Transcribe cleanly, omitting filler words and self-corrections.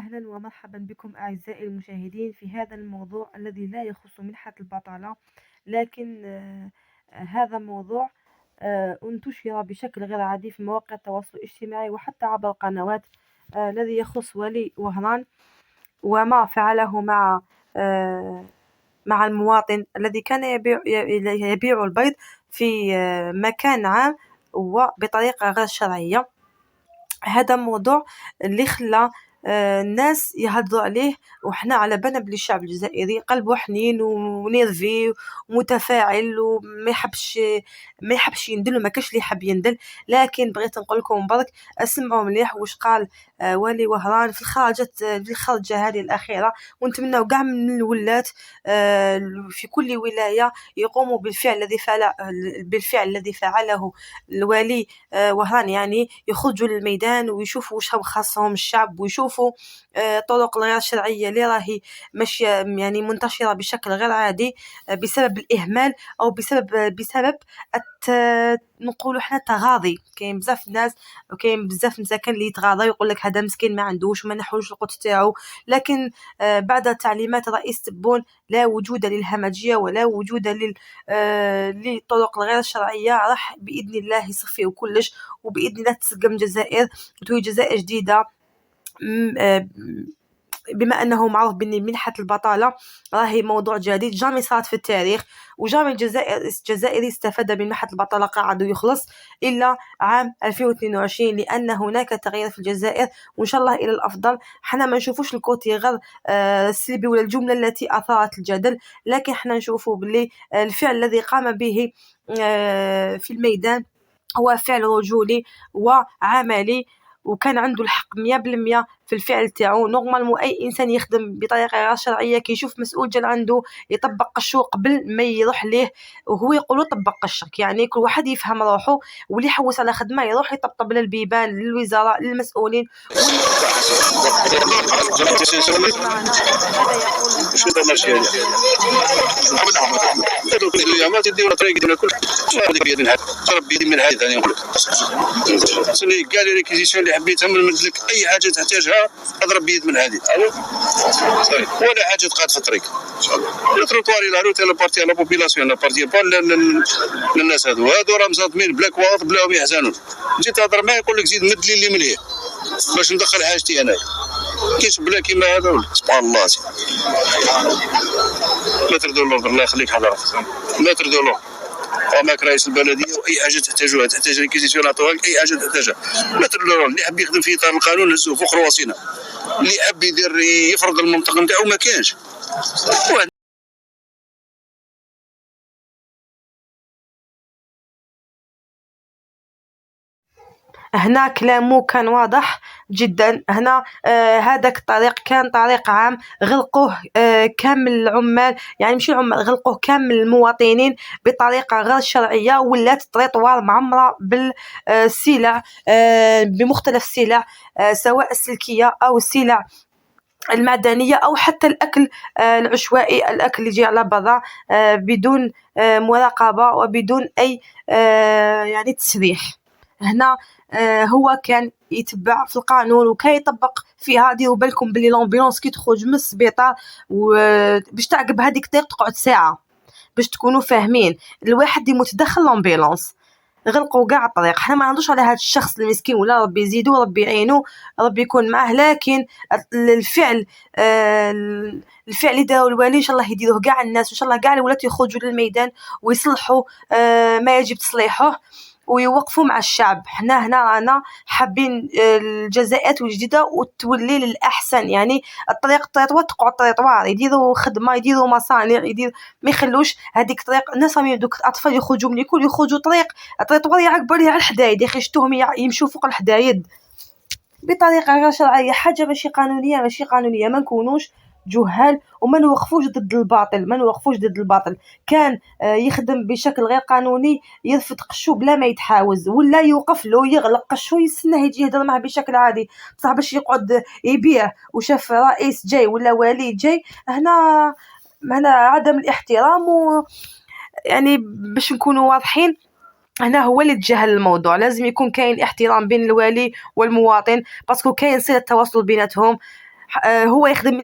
أهلا ومرحبا بكم أعزائي المشاهدين في هذا الموضوع الذي لا يخص منحة البطالة، لكن هذا موضوع انتشر بشكل غير عادي في مواقع التواصل الاجتماعي وحتى عبر القنوات، الذي يخص ولي وهران وما فعله مع المواطن الذي كان يبيع البيض في مكان عام وبطريقة غير شرعية. هذا موضوع اللي خلى الناس يهضروا عليه، وحنا على بالنا بلي الشعب الجزائري قلبه حنين ونيرفي ومتفاعل وما يحبش يندل وما كاش اللي يحب يندل. لكن بغيت نقول لكم برك اسمعوا مليح واش قال والي وهران في الخرجه هذه الاخيره، ونتمنوا كاع من الولات في كل ولايه يقوموا بالفعل الذي فعله الوالي وهران، يعني يخرجوا للميدان ويشوفوا واش خاصهم الشعب، ويشوفوا طرق غير شرعيه اللي راهي ماشيه يعني منتشره بشكل غير عادي بسبب الاهمال او بسبب نقولوا حنا تغاضي. كاين بزاف الناس وكاين بزاف مساكن اللي يتغاضى يقول لك هذا مسكين ما عندوش وما نحوش القوت تاعو، لكن بعد تعليمات رئيس تبون لا وجود للهمجيه ولا وجود للطرق الغير شرعيه، راح باذن الله يصفيوا كلش، وباذن الله تسقم الجزائر وتولي جزائر جديده. بما انه معروف بان منحة البطالة راهي موضوع جديد جامي صارت في التاريخ، وجامي الجزائري استفاد من منحة البطالة قاعد يخلص الا عام 2022، لان هناك تغيير في الجزائر وان شاء الله الى الافضل. حنا ما نشوفوش الكوتي غير السلبي ولا الجملة التي اثارت الجدل، لكن حنا نشوفوا باللي الفعل الذي قام به في الميدان هو فعل رجولي وعملي، وكان عنده الحق 100% في الفعل تاعو. نورمالمون اي انسان يخدم بطريقه غير شرعيه كيشوف مسؤول جال عنده يطبق الشو قبل ما يروح ليه وهو يقولوا طبق الشرك، يعني كل واحد يفهم روحه، واللي يحوس على خدمه يروح يطبطب للبيبان للوزراء للمسؤولين. سني كاع لي ريكيزيسيون اللي حبيتها من المدلك اي حاجه تحتاجها اضرب بيد من هذه ولا حاجه تقاد في الطريق التروطوار الى روت لا بارتي لا بوبيلاسيون لا بارتي با للناس هذو راه مصادمين بلاك واض بلاهم يحزنون. جيت تهضر معاه يقول لك زيد مد لي اللي مليه باش ندخل حاجتي انا كيش بلا كيما هذا. سبحان الله ما تردوا له الله يخليك حضرتك ما تردوا له وماك رئيس البلديه واي حاجه تحتاجوها تحتاج ريكيزيسيون عطوها لك اي حاجه تحتاجها ما تردوا. اللي حب يخدم في اطار القانون هزوه فوق رواسينا، اللي حب يدير يفرض المنطق نتاعو ما كانش. هنا كلامه كان واضح جدا. هنا هذاك الطريق كان طريق عام غلقوه كامل العمال، يعني ماشي العمال، غلقوه كامل المواطنين بطريقه غير شرعيه، ولات طريطوار معمره بالسلع بمختلف السلع سواء السلكيه او السلع المعدنيه او حتى الاكل العشوائي، الاكل اللي يجي على برا بدون مراقبه وبدون اي يعني تسريح. هنا هو كان يتبع في القانون وكان يطبق فيها. ديروا بالكم بلي لامبيلونس كي تخرج من السبيطار باش تعقب هذيك الطريق تقعد ساعه، باش تكونوا فاهمين الواحد يمتدخل لامبيلونس غلقوا كاع الطريق. حنا ما نهضرش على هذا الشخص المسكين ولا ربي يزيدو ربي يعينو ربي يكون معاه، لكن الفعل اللي داروا الوالي ان شاء الله يديروه كاع الناس، ان شاء الله كاع الولاد يخرجوا للميدان ويصلحوا ما يجب تصليحه ويوقفوا مع الشعب. حنا هنا رانا حابين الجزائر الجديده وتولي للاحسن، يعني الطريطوار تقعد طريطوار، يديروا خدمه يديروا مصانع ما يخلوش هذيك الطريق. الناس راهم دوك الاطفال يخرجوا من الكل يخرجوا الطريطوار يعقبوا عليها الحدايد، يا اخي شتوهم يمشوا فوق الحدايد بطريقه غير شرعيه، حاجه ماشي قانونيه. ما نكونوش جهال وما نوقفوش ضد الباطل. كان يخدم بشكل غير قانوني يرفد قشو بلا ما يتحاوز، ولا يوقف له يغلق قشو يستناه يجي يهضر معه بشكل عادي، بصح باش يقعد يبيع وشاف رئيس جاي ولا والي جاي. هنا عدم الاحترام، يعني باش نكونوا واضحين هنا هو اللي تجاهل الموضوع. لازم يكون كاين احترام بين الوالي والمواطن باسكو كاين صله تواصل بيناتهم. هو يخدم